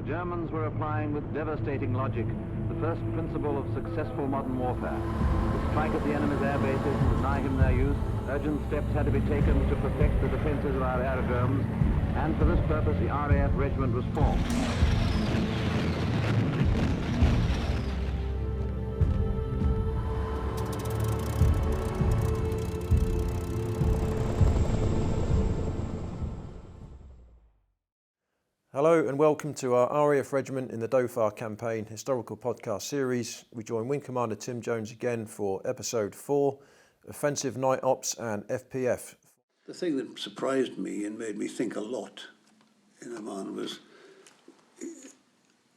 Germans were applying with devastating logic the first principle of successful modern warfare. To strike at the enemy's air bases and deny him their use, urgent steps had to be taken to protect the defenses of our aerodromes, and for this purpose the RAF Regiment was formed. Hello and welcome to our RAF Regiment in the Dhofar campaign historical podcast series. We join Wing Commander Tim Jones again for episode 4, Offensive Night Ops and FPF. The thing that surprised me and made me think a lot in Oman was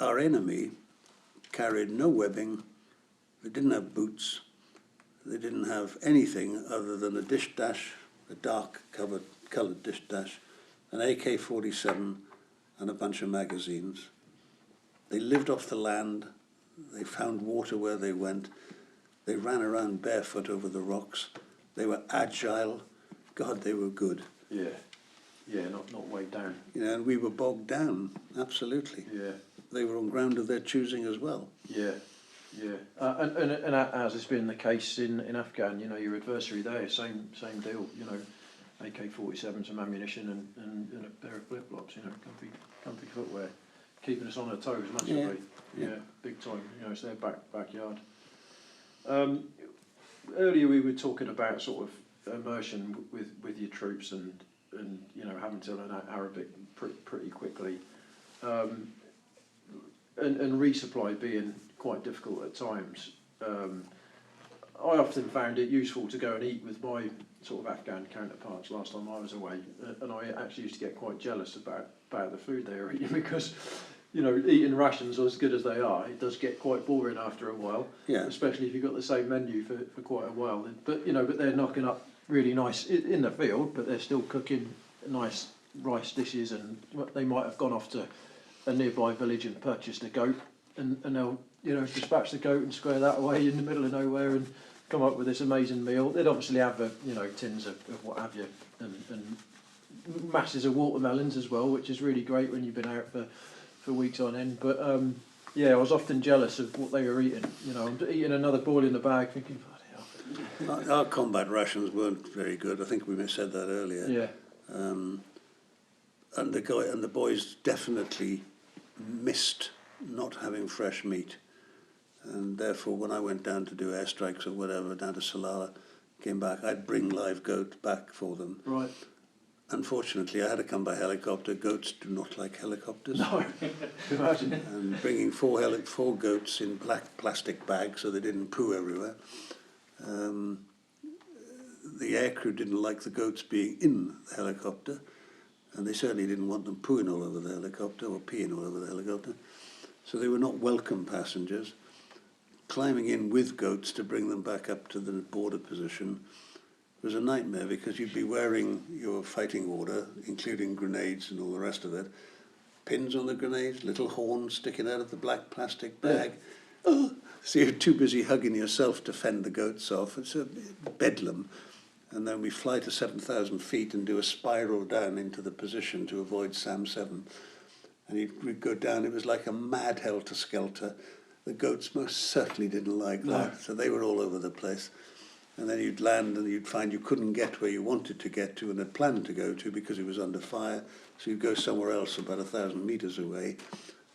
our enemy carried no webbing, they didn't have boots, they didn't have anything other than a dish dash, a dark coloured dish dash, an AK-47 and a bunch of magazines. They lived off the land, they found water where they went, they ran around barefoot over the rocks, they were agile, God, they were good. Yeah, not weighed down. You know, and we were bogged down, absolutely. Yeah. They were on ground of their choosing as well. Yeah. And as has been the case in Afghan, you know, your adversary there, same deal, you know, AK-47, some ammunition and a pair of flip-flops, you know, comfy footwear, keeping us on our toes massively. Yeah, big time. You know, it's their backyard. Earlier we were talking about sort of immersion with your troops and you know, having to learn Arabic pretty quickly, and resupply being quite difficult at times. I often found it useful to go and eat with my sort of Afghan counterparts last time I was away, and I actually used to get quite jealous about the food they were eating because, you know, eating rations as good as they are, it does get quite boring after a while, especially if you've got the same menu for quite a while. But they're knocking up really nice in the field, but they're still cooking nice rice dishes, and they might have gone off to a nearby village and purchased a goat, and they'll, you know, dispatch the goat and square that away in the middle of nowhere and come up with this amazing meal. They'd obviously have tins of what have you, and masses of watermelons as well, which is really great when you've been out for weeks on end. But I was often jealous of what they were eating. You know, I'm eating another ball in the bag, thinking, bloody hell. Our combat rations weren't very good. I think we said that earlier. Yeah. And the boys definitely missed not having fresh meat. And therefore, when I went down to do airstrikes or whatever, down to Salalah, came back, I'd bring live goat back for them. Right. Unfortunately, I had to come by helicopter. Goats do not like helicopters. No, imagine. And bringing four goats in black plastic bags so they didn't poo everywhere. The aircrew didn't like the goats being in the helicopter, and they certainly didn't want them pooing all over the helicopter or peeing all over the helicopter. So they were not welcome passengers. Climbing in with goats to bring them back up to the border position was a nightmare, because you'd be wearing your fighting order, including grenades and all the rest of it, pins on the grenades, little horns sticking out of the black plastic bag. Yeah. Oh, so you're too busy hugging yourself to fend the goats off. It's a bedlam. And then we fly to 7,000 feet and do a spiral down into the position to avoid SAM 7. And we'd go down, it was like a mad helter-skelter. The goats most certainly didn't like that, so they were all over the place. And then you'd land and you'd find you couldn't get where you wanted to get to and had planned to go to because it was under fire, so you'd go somewhere else about 1,000 metres away.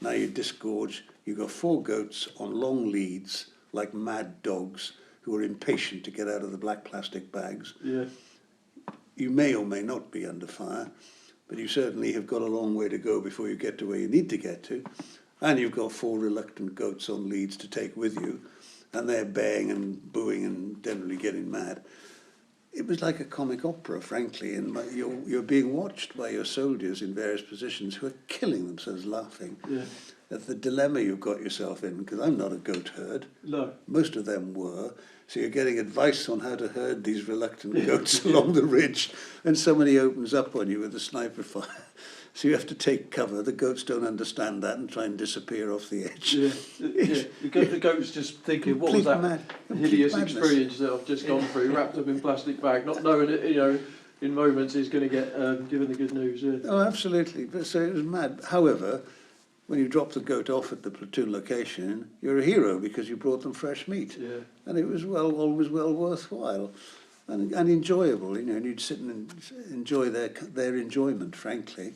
Now you disgorge, you've got 4 goats on long leads, like mad dogs, who are impatient to get out of the black plastic bags. Yeah. You may or may not be under fire, but you certainly have got a long way to go before you get to where you need to get to. And you've got 4 reluctant goats on leads to take with you, and they're baying and booing and generally getting mad. It was like a comic opera, frankly, and you're being watched by your soldiers in various positions who are killing themselves laughing at the dilemma you've got yourself in, because I'm not a goat herd. No. Most of them were. So you're getting advice on how to herd these reluctant goats along the ridge, and somebody opens up on you with a sniper fire. So you have to take cover. The goats don't understand that and try and disappear off the edge. The goat's just thinking, what was that hideous experience that I've just gone through, wrapped up in plastic bag, not knowing it, you know, in moments he's going to get given the good news. Oh, absolutely. But so it was mad. However, when you drop the goat off at the platoon location, you're a hero because you brought them fresh meat. Yeah. And it was always well worthwhile and enjoyable, you know, and you'd sit and enjoy their enjoyment, frankly.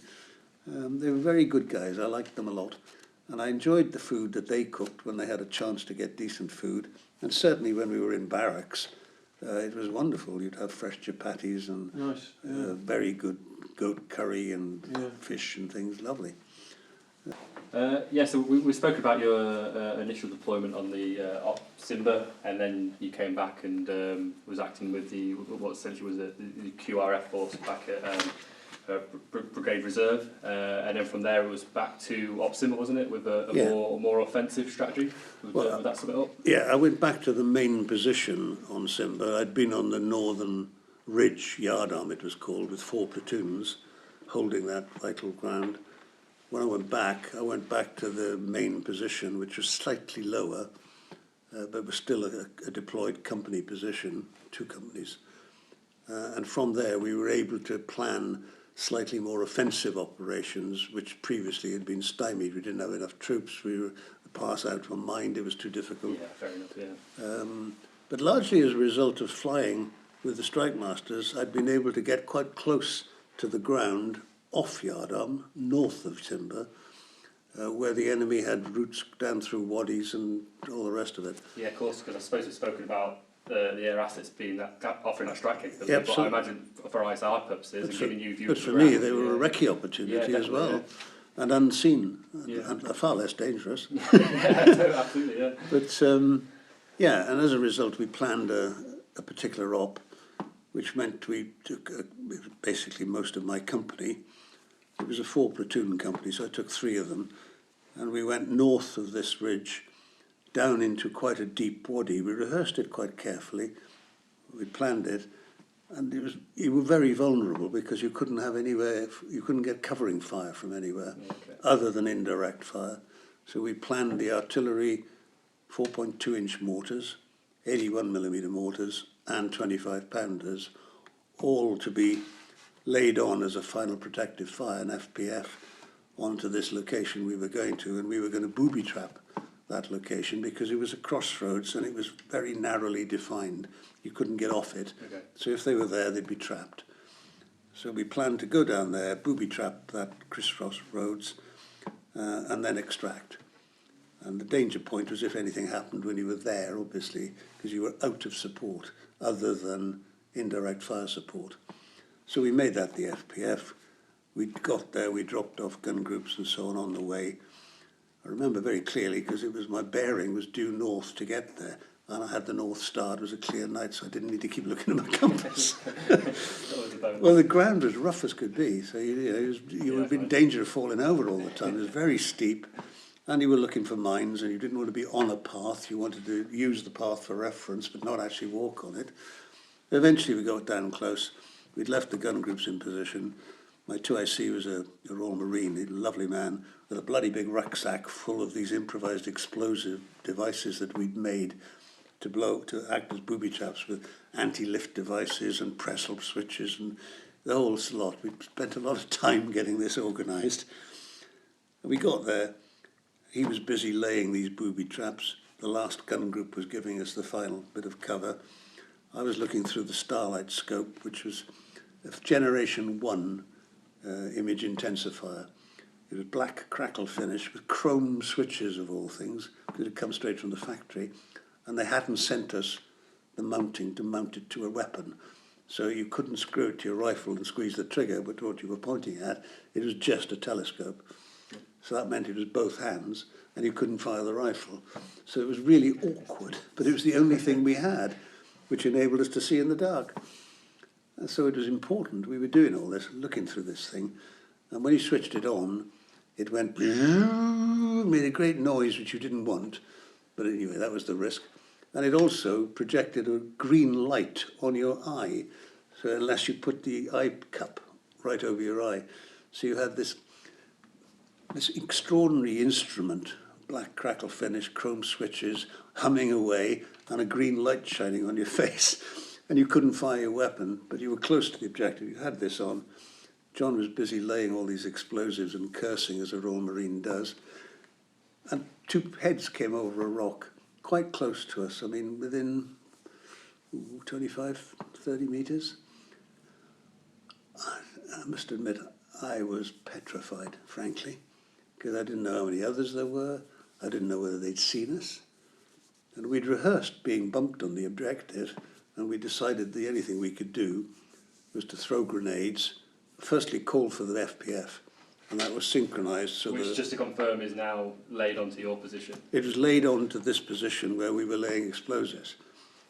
They were very good guys. I liked them a lot. And I enjoyed the food that they cooked when they had a chance to get decent food. And certainly when we were in barracks, it was wonderful. You'd have fresh chapatis and Nice. Yeah. very good goat curry and Yeah. fish and things. Lovely. So we spoke about your initial deployment on the Op Simba, and then you came back and was acting with what essentially was the QRF force back at Brigade Reserve, and then from there it was back to Op Simba, wasn't it, with a more offensive strategy? Would that sum it up? Yeah, I went back to the main position on Simba. I'd been on the northern ridge, Yardarm it was called, with 4 platoons holding that vital ground. When I went back to the main position, which was slightly lower, but was still a deployed company position, 2 companies. And from there, we were able to plan slightly more offensive operations, which previously had been stymied. We didn't have enough troops. The pass out from Mind, it was too difficult. Yeah, fair enough, yeah. But largely as a result of flying with the Strike Masters, I'd been able to get quite close to the ground off Yardarm, north of Simba, where the enemy had routes down through wadis and all the rest of it. Yeah, of course, because I suppose we've spoken about the air assets being offering that strike capability, but I imagine for ISR purposes and giving you views. But for me, they were a recce opportunity as well, and unseen, and far less dangerous. Absolutely, yeah. But and as a result, we planned a particular op, which meant we took basically most of my company. It was a 4 platoon company, so I took 3 of them, and we went north of this ridge, down into quite a deep wadi. We rehearsed it quite carefully. We planned it, and you were very vulnerable because you couldn't get covering fire from anywhere other than indirect fire. So we planned the artillery 4.2-inch mortars, 81mm mortars, and 25-pounders, all to be laid on as a final protective fire, an FPF, onto this location we were going to, and we were going to booby trap that location because it was a crossroads and it was very narrowly defined. You couldn't get off it. Okay. So if they were there, they'd be trapped. So we planned to go down there, booby trap that crisscross roads, and then extract. And the danger point was if anything happened when you were there, obviously, because you were out of support other than indirect fire support. So we made that the FPF. We got there, we dropped off gun groups and so on the way. I remember very clearly because my bearing was due north to get there, and I had the North Star. It was a clear night, so I didn't need to keep looking at my compass. Well, the ground was rough as could be, so you were in danger of falling over all the time. It was very steep, and you were looking for mines, and you didn't want to be on a path. You wanted to use the path for reference, but not actually walk on it. Eventually, we got down close. We'd left the gun groups in position. My 2IC was a Royal Marine, a lovely man, with a bloody big rucksack full of these improvised explosive devices that we'd made to act as booby traps with anti-lift devices and press-up switches and the whole lot. We spent a lot of time getting this organised. We got there. He was busy laying these booby traps. The last gun group was giving us the final bit of cover. I was looking through the Starlight scope, which was a Generation 1 image intensifier. It was black crackle finish with chrome switches of all things, because it had come straight from the factory, and they hadn't sent us the mounting to mount it to a weapon. So you couldn't screw it to your rifle and squeeze the trigger, but what you were pointing at, it was just a telescope. So that meant it was both hands, and you couldn't fire the rifle. So it was really awkward, but it was the only thing we had, which enabled us to see in the dark. And so it was important. We were doing all this, looking through this thing, and when you switched it on, it went, made a great noise which you didn't want, but anyway, that was the risk. And it also projected a green light on your eye, so unless you put the eye cup right over your eye. So you had this extraordinary instrument, black crackle finish, chrome switches, humming away, and a green light shining on your face. And you couldn't fire your weapon, but you were close to the objective. You had this on. John was busy laying all these explosives and cursing, as a Royal Marine does. and two heads came over a rock quite close to us. I mean, within 25, 30 metres. I must admit, I was petrified, frankly, because I didn't know how many others there were. I didn't know whether they'd seen us. And we'd rehearsed being bumped on the objective, and we decided the only thing we could do was to throw grenades, firstly call for the FPF, and that was synchronised. So which, just to confirm, is now laid onto your position? It was laid onto this position where we were laying explosives,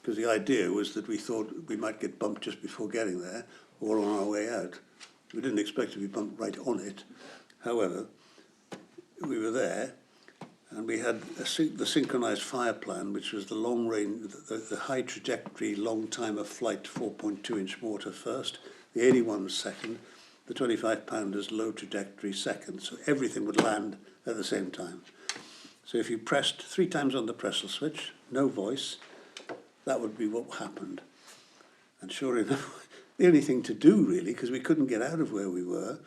because the idea was that we thought we might get bumped just before getting there or on our way out. We didn't expect to be bumped right on it. However, we were there, and we had the synchronised fire plan, which was the long range, the high trajectory, long time of flight 4.2-inch mortar first, the 81 second, the 25-pounders low trajectory second, so everything would land at the same time. So if you pressed 3 times on the pressure switch, no voice, that would be what happened. And sure enough, the only thing to do really, because we couldn't get out of where we were,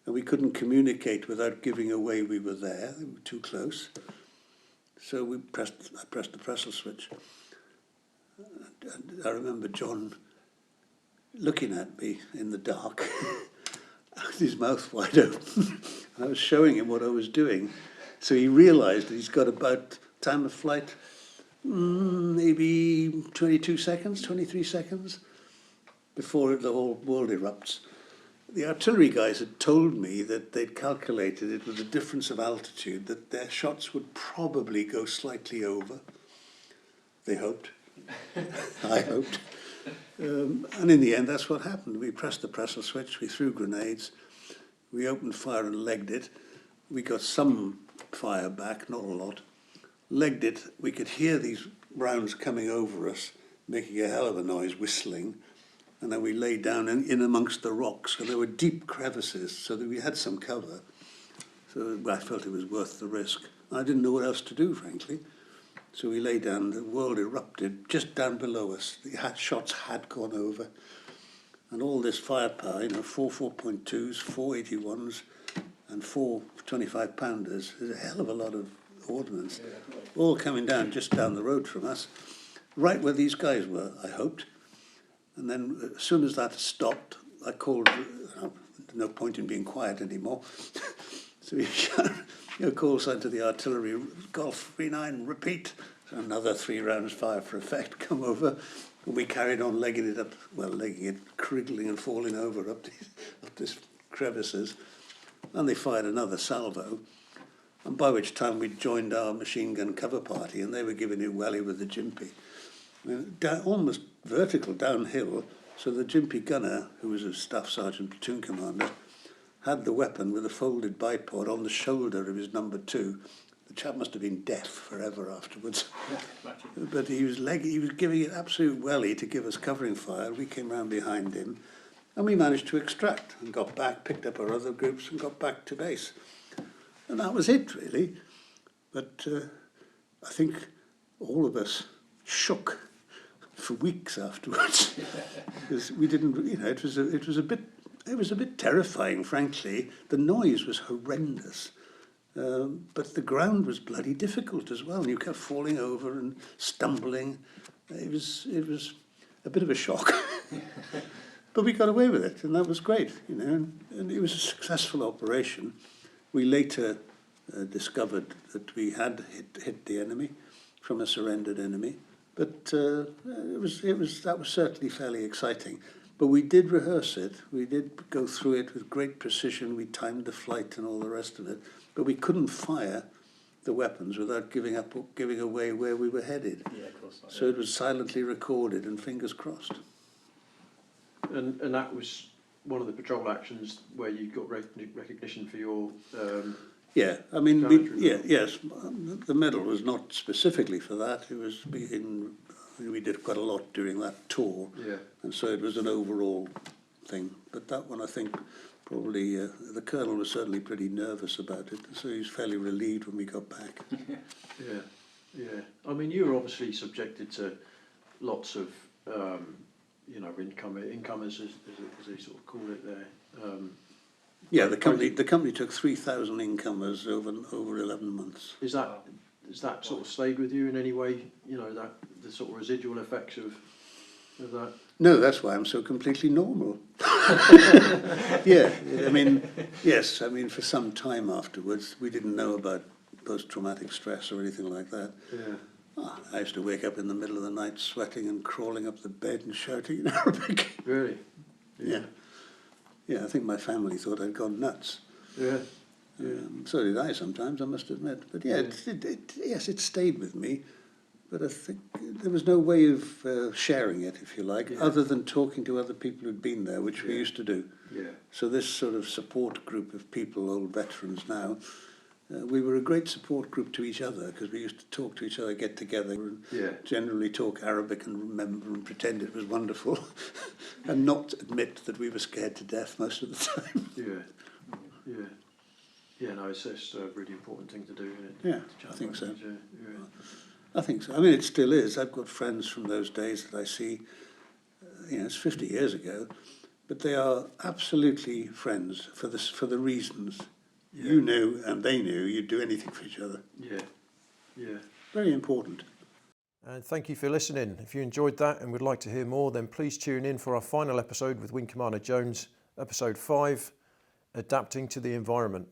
and we couldn't communicate without giving away we were there, we were too close. So I pressed the pressure switch. And I remember John looking at me in the dark, with his mouth wide open. And I was showing him what I was doing. So he realised that he's got about time of flight, maybe 22 seconds, 23 seconds, before the whole world erupts. The artillery guys had told me that they'd calculated it with a difference of altitude, that their shots would probably go slightly over. They hoped. I hoped. And in the end, that's what happened. We pressed the pressure switch, we threw grenades, we opened fire and legged it. We got some fire back, not a lot. Legged it, we could hear these rounds coming over us, making a hell of a noise, whistling. And then we lay down in amongst the rocks, and there were deep crevices, so that we had some cover. So I felt it was worth the risk. I didn't know what else to do, frankly. So we lay down, the world erupted just down below us. The shots had gone over. And all this firepower, 4 4.2s, 4 81s, and 4 25-pounders, is a hell of a lot of ordnance, all coming down just down the road from us, right where these guys were, I hoped. And then as soon as that stopped, I called, no point in being quiet anymore. So he calls out to the artillery, Golf 39, repeat. So another 3 rounds fire for effect come over. And we carried on legging it up, legging it, criggling and falling over up these crevices. And they fired another salvo. And by which time we'd joined our machine gun cover party, and they were giving it welly with the Jimpy. Almost vertical downhill, so the Jimpy gunner, who was a staff sergeant platoon commander, had the weapon with a folded bipod on the shoulder of his number 2. The chap must have been deaf forever afterwards. But he was giving it absolute welly to give us covering fire. We came round behind him, and we managed to extract and got back, picked up our other groups and got back to base. And that was it, really. But I think all of us shook for weeks afterwards, because we didn't, it was a bit terrifying, frankly. The noise was horrendous, but the ground was bloody difficult as well, and you kept falling over and stumbling. It was a bit of a shock, but we got away with it, and that was great, and it was a successful operation. We later discovered that we had hit the enemy from a surrendered enemy. But that was certainly fairly exciting. But we did rehearse it. We did go through it with great precision. We timed the flight and all the rest of it. But we couldn't fire the weapons without giving away where we were headed. Yeah, of course not. So it was silently recorded and fingers crossed. And that was one of the patrol actions where you got recognition for your... Yeah, I mean, Yes. yes, the medal was not specifically for that. It was we did quite a lot during that tour, and so it was an overall thing. But that one, I think, probably the colonel was certainly pretty nervous about it, so he was fairly relieved when we got back. Yeah. I mean, you were obviously subjected to lots of, incomers, as they sort of call it there. Yeah, the company took 3,000 incomers over 11 months. Is that sort of stayed with you in any way? You know, that the sort of residual effects of that. No, that's why I'm so completely normal. Yeah, I mean, yes, I mean, for some time afterwards, we didn't know about post-traumatic stress or anything like that. Yeah. I used to wake up in the middle of the night sweating and crawling up the bed and shouting in Arabic. Really? Yeah. Yeah, I think my family thought I'd gone nuts. Yeah. So did I sometimes, I must admit. But yeah, yes, it stayed with me. But I think there was no way of sharing it, if you like, other than talking to other people who'd been there, which we used to do. Yeah. So this sort of support group of people, old veterans now, we were a great support group to each other because we used to talk to each other, get together and generally talk Arabic and remember and pretend it was wonderful and not admit that we were scared to death most of the time. Yeah, no, it's a really important thing to do, isn't it? Yeah, I think so. I think so. I mean, it still is. I've got friends from those days that I see, it's 50 years ago, but they are absolutely friends for the reasons. You knew and they knew you'd do anything for each other. Yeah. Very important. And thank you for listening. If you enjoyed that and would like to hear more, then please tune in for our final episode with Wing Commander Jones, episode 5, Adapting to the Environment.